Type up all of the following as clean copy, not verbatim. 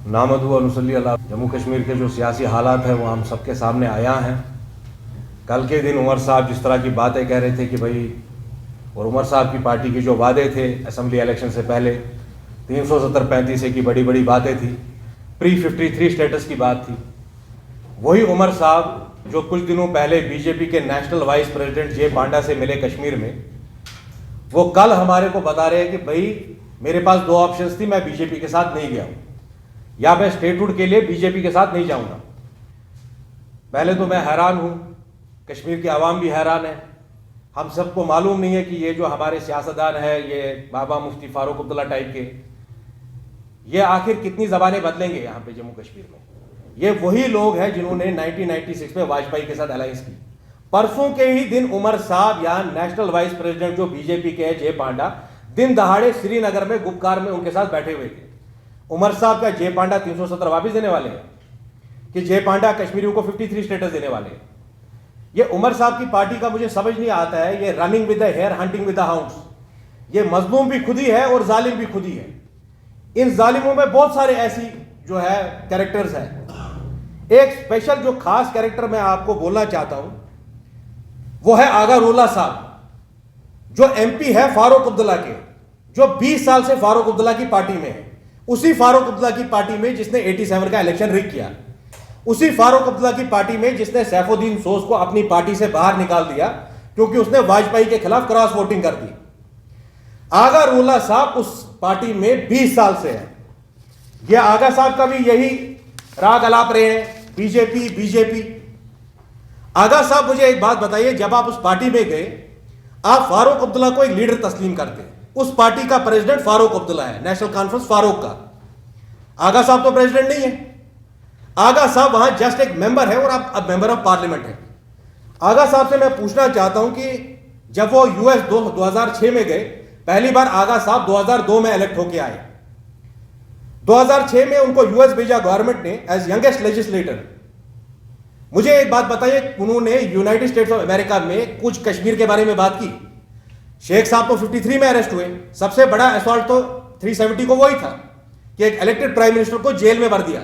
नामदू अनुसल्ली अल्लाह। जम्मू कश्मीर के जो सियासी हालात है वो हम सबके सामने आया हैं। कल के दिन उमर साहब जिस तरह की बातें कह रहे थे कि भाई, और उमर साहब की पार्टी के जो वादे थे असेंबली इलेक्शन से पहले 370-35 की बड़ी बड़ी बातें थी, प्री 53 स्टेटस की बात थी। वही उमर साहब जो कुछ दिनों पहले बीजेपी के नेशनल वाइस प्रेसिडेंट जे पांडा से मिले कश्मीर में, वो कल हमारे को बता रहे हैं कि भाई मेरे पास दो ऑप्शंस थी, मैं बीजेपी के साथ नहीं गया हूं, या मैं स्टेटहुड के लिए बीजेपी के साथ नहीं जाऊंगा। पहले तो मैं हैरान हूं, कश्मीर की आवाम भी हैरान है। हम सबको मालूम नहीं है कि ये जो हमारे सियासतदान है, ये बाबा मुफ्ती फारूक अब्दुल्ला टाइप के, ये आखिर कितनी जबानें बदलेंगे यहाँ पे जम्मू कश्मीर में। ये वही लोग हैं जिन्होंने 1996 में वाजपेयी के साथ अलायंस की। परसों के ही दिन उमर साहब या नेशनल वाइस प्रेसिडेंट जो बीजेपी के हैं जे पांडा, दिन दहाड़े श्रीनगर में गुपकार में उनके साथ बैठे हुए थे। उमर साहब का जे पांडा 370 वापिस देने वाले हैं कि जे पांडा कश्मीरियों को 53 स्टेटस देने वाले हैं। ये उमर साहब की पार्टी का मुझे समझ नहीं आता है, ये running with the hare hunting with the hounds. ये मजलूम भी खुद ही है और जालिम भी खुद ही है। इन जालिमों में बहुत सारे ऐसी जो है कैरेक्टर्स हैं। एक स्पेशल जो खास कैरेक्टर मैं आपको बोलना चाहता हूं वो है आगा रोला साहब, जो एमपी है फारूक अब्दुल्ला के, जो 20 साल से फारूक अब्दुल्ला की पार्टी में है। उसी फारूक अब्दुल्ला की पार्टी में जिसने 87 का इलेक्शन रिग किया, उसी फारूक अब्दुल्ला की पार्टी में जिसने सैफुद्दीन सोज को अपनी पार्टी से बाहर निकाल दिया क्योंकि उसने वाजपेयी के खिलाफ क्रॉस वोटिंग कर दी। आगा रोला साहब उस पार्टी में 20 साल से है। यह आगा साहब का भी यही राग अलाप रहे हैं, बीजेपी बीजेपी। आगा साहब मुझे एक बात बताइए, जब आप उस पार्टी में गए, आप फारूक अब्दुल्ला को एक लीडर तस्लीम करते। उस पार्टी का प्रेसिडेंट फारूक अब्दुल्ला है, नेशनल कॉन्फ्रेंस फारूक का। आगा साहब तो प्रेसिडेंट नहीं है। आगा साहब वहां जस्ट एक मेंबर है और आप अब मेंबर ऑफ पार्लियामेंट है। आगा साहब से मैं पूछना चाहता हूं कि जब वो यूएस 2006 में गए, पहली बार आगा साहब 2002 में इलेक्ट होके आए। 2006 में उनको यूएस भेजा गवर्नमेंट ने एज यंगेस्ट लेजिस्लेटर। मुझे एक बात बताइए, उन्होंने यूनाइटेड स्टेट्स ऑफ अमेरिका में कुछ कश्मीर के बारे में बात की? शेख साहब तो 53 में अरेस्ट हुए। सबसे बड़ा असॉल्ट तो 370 को वही था कि एक इलेक्टेड प्राइम मिनिस्टर को जेल में भर दिया।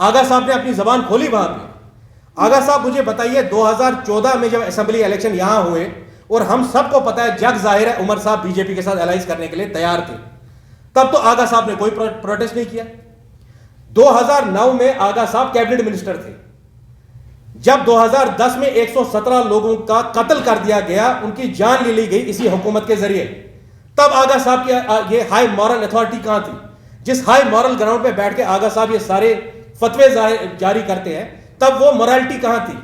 आगा साहब ने अपनी जबान खोली वहां पे। आगा साहब मुझे बताइए, 2014 में जब असेंबली इलेक्शन यहां हुए, और हम सबको पता है, जग जाहिर है, उमर साहब बीजेपी के साथ अलायंस करने के लिए तैयार थे, तब तो आगा साहब ने कोई प्रोटेस्ट नहीं किया। 2009 में आगा साहब कैबिनेट मिनिस्टर थे। जब 2010 में 117 लोगों का कत्ल कर दिया गया, उनकी जान ले ली गई इसी हुकूमत के जरिए, तब आगा साहब की ये हाई मॉरल अथॉरिटी कहां थी? जिस हाई मॉरल ग्राउंड पे बैठ के आगा साहब ये सारे फतवे जारी करते हैं, तब वो मोरालिटी कहां थी?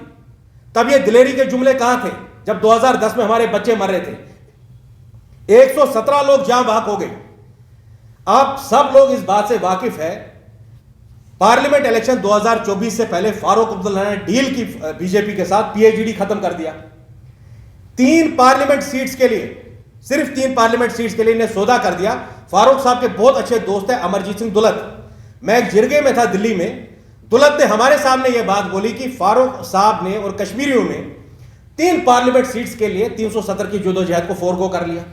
तब ये दिलेरी के जुमले कहां थे जब 2010 में हमारे बच्चे मर रहे थे? 117 लोग जान बहक हो गए। आप सब लोग इस बात से वाकिफ है, पार्लियामेंट इलेक्शन 2024 से पहले फारूक अब्दुल्ला ने डील की बीजेपी के साथ, पीएचडी खत्म कर दिया। 3 पार्लियामेंट सीट्स के लिए, सिर्फ 3 पार्लियामेंट सीट्स के लिए इन्हें सौदा कर दिया। फारूक साहब के बहुत अच्छे दोस्त हैं अमरजीत सिंह दुलत। मैं एक जिरगे में था दिल्ली में, दुलत ने हमारे सामने यह बात बोली कि फारूक साहब ने और कश्मीरियों ने 3 पार्लियामेंट सीट्स के लिए 370 की जदोजहद को फोरगो कर लिया।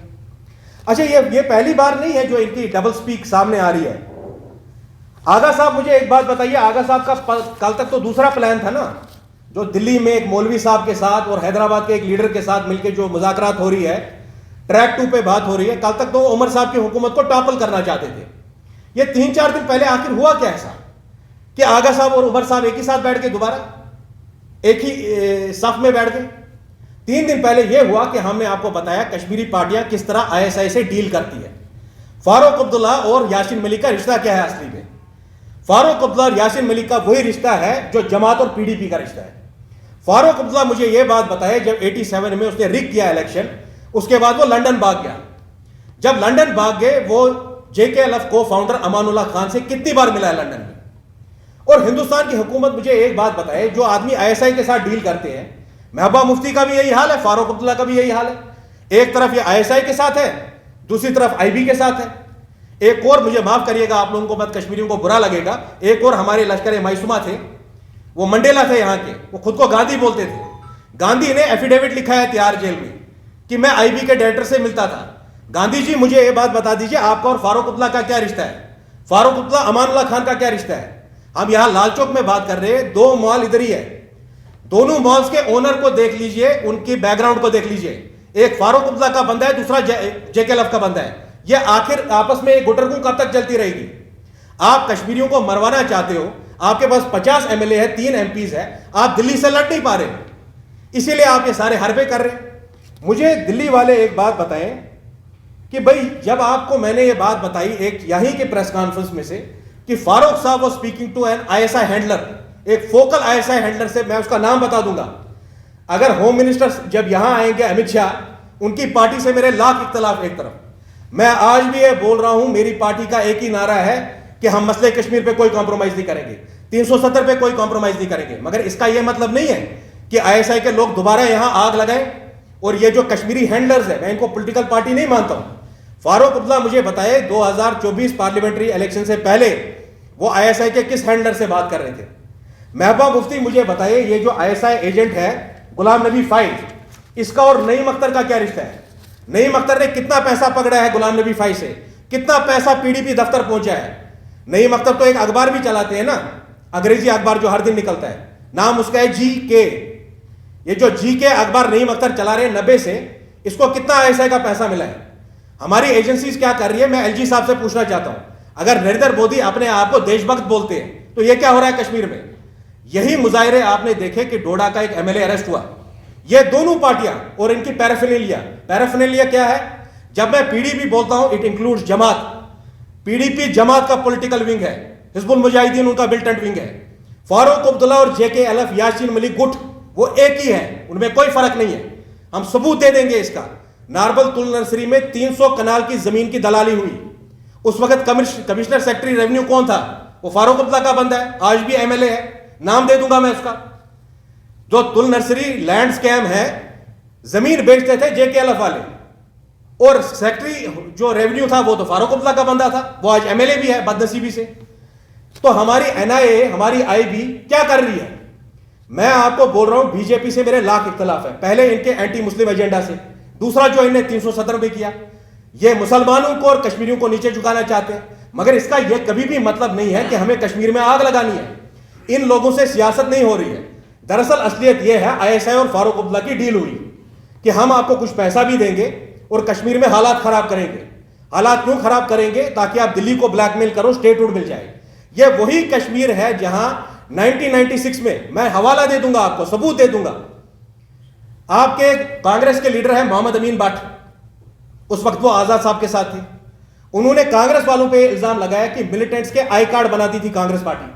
अच्छा, ये पहली बार नहीं है जो इनकी डबल स्पीक सामने आ रही है। आगा साहब मुझे एक बात बताइए, आगा साहब का कल तक तो दूसरा प्लान था ना, जो दिल्ली में एक मौलवी साहब के साथ और हैदराबाद के एक लीडर के साथ मिलकर जो मुज़ाकरात हो रही है, ट्रैक 2 पे बात हो रही है। कल तक तो उमर साहब की हुकूमत को टॉपल करना चाहते थे। ये 3-4 दिन पहले आखिर हुआ क्या ऐसा कि आगा साहब और उमर साहब एक ही साथ बैठ के दोबारा एक ही सफ में बैठ गए? 3 दिन पहले यह हुआ कि हमने आपको बताया कश्मीरी पार्टियां किस तरह आईएसआई से डील करती है। फारूक अब्दुल्ला और यासीन मलिक का रिश्ता क्या है असली में? फारूक अब्दुल्ला और यासीन मलिक का वही रिश्ता है जो जमात और पीडीपी का रिश्ता है। फारूक अब्दुल्ला मुझे यह बात बताए, जब 87 में उसने रिग किया इलेक्शन, उसके बाद वो लंदन भाग गया। जब लंदन भाग गए, वो JKLF को फाउंडर अमानुल्लाह खान से कितनी बार मिला है लंदन में? और हिंदुस्तान की हुकूमत मुझे एक बात बताए, जो आदमी आईएसआई के साथ डील करते हैं, महबूबा मुफ्ती का भी यही हाल है, फारूक अब्दुल्ला का भी यही हाल है। एक तरफ ये आईएसआई के साथ है, दूसरी तरफ आईबी के साथ है। एक और, मुझे माफ करिएगा, आप लोगों को मत, कश्मीरियों को बुरा लगेगा, एक और हमारे लश्कर मायसूमा थे, वो मंडेला थे यहाँ के, वो खुद को गांधी बोलते थे। गांधी ने एफिडेविट लिखा है तिहाड़ जेल में कि मैं आईबी के डायरेक्टर से मिलता था। गांधी जी मुझे ये बात बता दीजिए, आपका और फारूक अब्दुल्ला का क्या रिश्ता है? फारूक अब्दुल्ला अमानुल्लाह खान का क्या रिश्ता है? हम यहां लाल चौक में बात कर रहे हैं, 2 मॉल इधर ही है, दोनों मॉल्स के ओनर को देख लीजिए, उनकी बैकग्राउंड को देख लीजिए। एक फारूक अब्दुल्ला का बंदा है, दूसरा जेकेएलएफ का बंदा है। ये आखिर आपस में गुटरगू कब तक चलती रहेगी? आप कश्मीरियों को मरवाना चाहते हो, आपके पास 50 एमएलए है, 3 एमपीज है, आप दिल्ली से लड़ नहीं पा रहे, इसीलिए आप ये सारे हरबे कर रहे हैं। मुझे दिल्ली वाले एक बात बताएं कि भाई जब आपको मैंने ये बात बताई एक यहीं के प्रेस कॉन्फ्रेंस में से कि फारूक साहब was speaking to an ISI handler, एक फोकल आईएसआई हैंडलर से, मैं उसका नाम बता दूंगा। अगर होम मिनिस्टर जब यहां आएंगे अमित शाह, उनकी पार्टी से मेरे लाख इख्तलाफ एक तरफ, मैं आज भी ये बोल रहा हूं, मेरी पार्टी का एक ही नारा है कि हम मसले कश्मीर पे कोई कॉम्प्रोमाइज नहीं करेंगे, 370 पे कोई कॉम्प्रोमाइज नहीं करेंगे। मगर इसका यह मतलब नहीं है कि आईएसआई के लोग दोबारा यहां आग लगाएं। और ये जो कश्मीरी हैंडलर्स है, मैं इनको पॉलिटिकल पार्टी नहीं मानता हूं। फारूक अब्दुल्ला मुझे बताए 2024 पार्लियामेंट्री इलेक्शन से पहले वो आईएसआई के किस हैंडलर से बात कर रहे थे। महबूबा मुफ्ती मुझे बताए ये जो आईएसआई एजेंट है गुलाम नबी फाइल, इसका और नईम अख्तर का क्या रिश्ता है? नईम अख्तर ने कितना पैसा पकड़ा है गुलाम नबी फाइल से, कितना पैसा पीडीपी दफ्तर पहुंचा है? नईम अख्तर तो एक अखबार भी चलाते हैं ना, अंग्रेजी अखबार जो हर दिन निकलता है, नाम उसका है GK। ये जो GK अखबार नईम अख्तर चला रहे हैं 90 से, इसको कितना आईएसआई का पैसा मिला है? हमारी एजेंसीज क्या कर रही है? मैं एलजी साहब से पूछना चाहता हूं, अगर नरेंद्र मोदी अपने आप को देशभक्त बोलते हैं तो ये क्या हो रहा है कश्मीर में? यही मुजाहिरे आपने देखे कि डोडा का एक एमएलए अरेस्ट हुआ। ये दोनों पार्टियां और इनकी पैराफिनेलिया क्या है? जब मैं पीडीपी बोलता हूं, इट इंक्लूड्स जमात। पीडीपी जमात का पॉलिटिकल विंग है, हिजबुल मुजाहिदीन उनका मिलिटेंट विंग है। फारूक अब्दुल्ला और जेकेएलएफ यासीन मलिक गुट वो एक ही है, उनमें कोई फर्क नहीं है। हम सबूत दे देंगे इसका। नारबल तुल नर्सरी में 300 कनाल की जमीन की दलाली हुई, उस वक्त कमिश्नर सेक्रेटरी रेवेन्यू कौन था? वो फारूक अब्दुल्ला का बंदा है, आज भी एमएलए है, नाम दे दूंगा मैं उसका। जो तुल नर्सरी लैंड स्कैम है, जमीन बेचते थे जेकेएलएफ वाले, और सेक्रेटरी जो रेवेन्यू था वो तो फारूक अब्दुल्ला का बंदा था, वो आज एमएलए भी है बदनसीबी से। तो हमारी एनआईए, हमारी आईबी क्या कर रही है? मैं आपको बोल रहा हूं, बीजेपी से मेरे लाख इख्तलाफ है। पहले इनके एंटी मुस्लिम एजेंडा से, दूसरा जो इन्हें 370 में किया, ये मुसलमानों को और कश्मीरियों को नीचे झुकाना चाहते हैं। मगर इसका यह कभी भी मतलब नहीं है कि हमें कश्मीर में आग लगानी है। इन लोगों से सियासत नहीं हो रही है। दरअसल असलियत यह है, आईएसआई और फारूक अब्दुल्ला की डील हुई कि हम आपको कुछ पैसा भी देंगे और कश्मीर में हालात खराब करेंगे। हालात क्यों खराब करेंगे? ताकि आप दिल्ली को ब्लैकमेल करो, स्टेटहुड मिल जाए। यह वही कश्मीर है जहां 1996 में, मैं हवाला दे दूंगा आपको, सबूत दे दूंगा। आपके कांग्रेस के लीडर है मोहम्मद अमीन भट्ट, उस वक्त वो आजाद साहब के साथ थे। उन्होंने कांग्रेस वालों पे इल्जाम लगाया कि मिलिटेंट्स के आई कार्ड बनाती थी कांग्रेस पार्टी।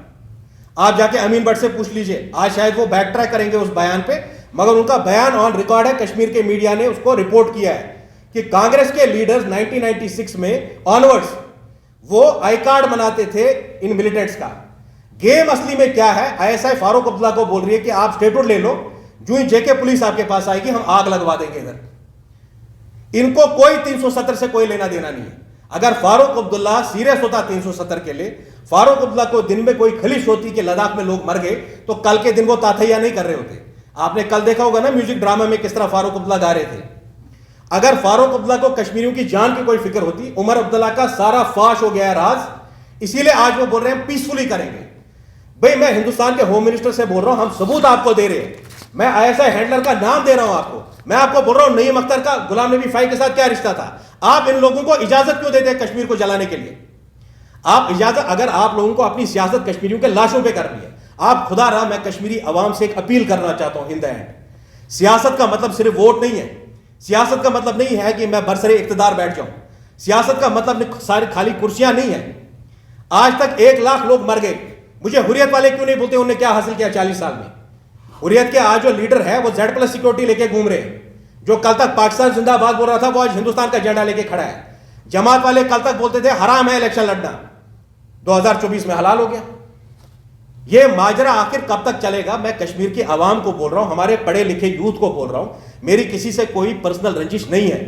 आप जाके अमीन भट्ट से पूछ लीजिए, आज शायद वो बैक ट्रैक करेंगे उस बयान पे, मगर उनका बयान ऑन रिकॉर्ड है। कश्मीर के मीडिया ने उसको रिपोर्ट किया है कि कांग्रेस के लीडर्स 1996 में ऑनवर्ड्स वो आई कार्ड बनाते थे इन मिलिटेंट्स का। गेम असली में क्या है? आईएसआई फारूक अब्दुल्ला को बोल रही है कि आप स्टेटहुड ले लो, जो ही जेके पुलिस आपके पास आएगी हम आग लगवा देंगे इधर। इनको कोई 370 से कोई लेना देना नहीं है। अगर फारूक अब्दुल्ला सीरियस होता 370 के लिए, फारूक अब्दुल्ला को दिन में कोई खलिश होती कि लद्दाख में लोग मर गए, तो कल के दिन वो ताथैया नहीं कर रहे होते। आपने कल देखा होगा ना म्यूजिक ड्रामा में किस तरह फारूक अब्दुल्ला गा रहे थे। अगर फारूक अब्दुल्ला को कश्मीरियों की जान की कोई फिक्र होती, उमर अब्दुल्ला का सारा फाश हो गया है राज, इसीलिए आज वो बोल रहे हैं पीसफुली करेंगे। भाई मैं हिंदुस्तान के होम मिनिस्टर से बोल रहा हूं, हम सबूत आपको दे रहे हैं। मैं आईएसआई हैंडलर का नाम दे रहा हूं आपको। मैं आपको बोल रहा हूं नईम अख्तर का गुलाम नबी फाइल के साथ क्या रिश्ता था। आप इन लोगों को इजाजत क्यों देते हैं कश्मीर को जलाने के लिए? आप इजाजत, अगर आप लोगों को अपनी सियासत कश्मीरियों के लाशों पे करनी है, आप खुदा रहा, मैं कश्मीरी अवाम से एक अपील करना चाहता हूं इन द एंड, सियासत का मतलब सिर्फ वोट नहीं है। सियासत का मतलब नहीं है कि मैं बरसरे इख्तिदार बैठ जाऊं। सियासत का मतलब सारी खाली कुर्सियां नहीं है। आज तक 1 लाख लोग मर गए। मुझे हुर्रियत वाले क्यों नहीं बोलते उन्होंने क्या हासिल किया 40 साल में? हुर्रियत के आज जो लीडर है वो Z+ सिक्योरिटी लेके घूम रहे हैं। जो कल तक पाकिस्तान जिंदाबाद बोल रहा था, वो आज हिंदुस्तान का झंडा लेके खड़ा है। जमात वाले कल तक बोलते थे हराम है इलेक्शन लड़ना, 2024 में हलाल हो गया। ये माजरा आखिर कब तक चलेगा? मैं कश्मीर की आवाम को बोल रहा हूं, हमारे पढ़े लिखे यूथ को बोल रहा हूं, मेरी किसी से कोई पर्सनल रंजिश नहीं है।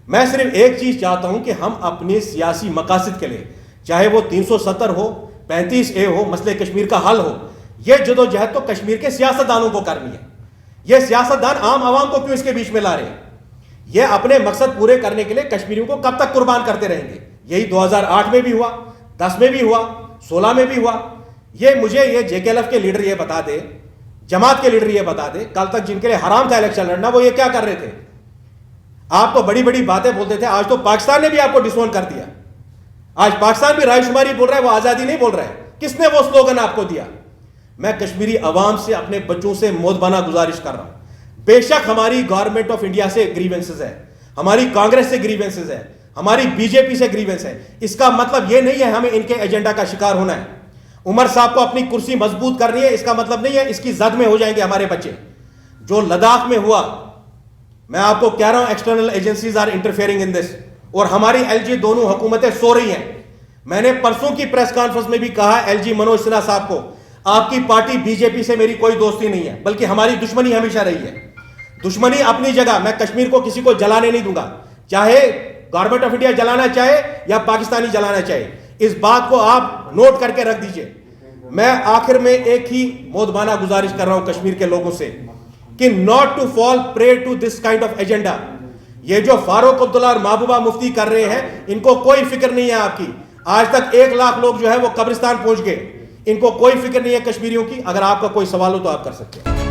मैं सिर्फ एक चीज चाहता हूं कि हम अपने सियासी मकासद के लिए, चाहे वो 370 हो, 35A हो, मसले कश्मीर का हल हो, यह जदोजहद तो कश्मीर के सियासतदानों को करनी है। ये सियासतदान आम आवाम को क्यों इसके बीच में ला रहे हैं? ये अपने मकसद पूरे करने के लिए कश्मीरियों को कब तक कुर्बान करते रहेंगे? यही 2008 में भी हुआ, 10 में भी हुआ, 16 में भी हुआ। ये JKLF के लीडर ये बता दे, जमात के लीडर ये बता दे, कल तक जिनके लिए हराम था इलेक्शन लड़ना, वो ये क्या कर रहे थे? आप तो बड़ी बड़ी बातें बोलते थे, आज तो पाकिस्तान ने भी आपको डिसोन कर दिया। आज पाकिस्तान भी रायशुमारी बोल रहा है, वो आजादी नहीं बोल रहा है। किसने वो स्लोगन आपको दिया? मैं कश्मीरी अवाम से, अपने बच्चों से मोदबाना गुजारिश कर रहा हूं। बेशक हमारी गवर्नमेंट ऑफ इंडिया से ग्रीवेंसेस है, हमारी कांग्रेस से ग्रीवेंसेस है, हमारी बीजेपी से ग्रीवेंस है। इसका मतलब यह नहीं है हमें इनके एजेंडा का शिकार होना है। उमर साहब को अपनी कुर्सी मजबूत करनी है, इसका मतलब नहीं है इसकी जद में हो जाएंगे हमारे बच्चे। जो लद्दाख में हुआ, मैं आपको कह रहा हूं, external agencies are interfering in this, और हमारी LG दोनों हुकूमतें सो रही हैं। मैंने परसों की प्रेस कॉन्फ्रेंस में भी कहा LG मनोज सिन्हा साहब को, आपकी पार्टी बीजेपी से मेरी कोई दोस्ती नहीं है, बल्कि हमारी दुश्मनी हमेशा रही है। दुश्मनी अपनी जगह, मैं कश्मीर को किसी को जलाने नहीं दूंगा, चाहे गवर्नमेंट ऑफ इंडिया जलाना चाहे या पाकिस्तानी जलाना चाहे। इस बात को आप नोट करके रख दीजिए। मैं आखिर में एक ही मोदबाना गुजारिश कर रहा हूं कश्मीर के लोगों से कि not to fall prey to this kind of agenda. ये जो फारूक अब्दुल्ला और महबूबा मुफ्ती कर रहे हैं, इनको कोई फिक्र नहीं है आपकी। आज तक 1 लाख लोग जो है वो कब्रिस्तान पहुंच गए, इनको कोई फिक्र नहीं है कश्मीरियों की। अगर आपका कोई सवाल हो तो आप कर सकते हैं।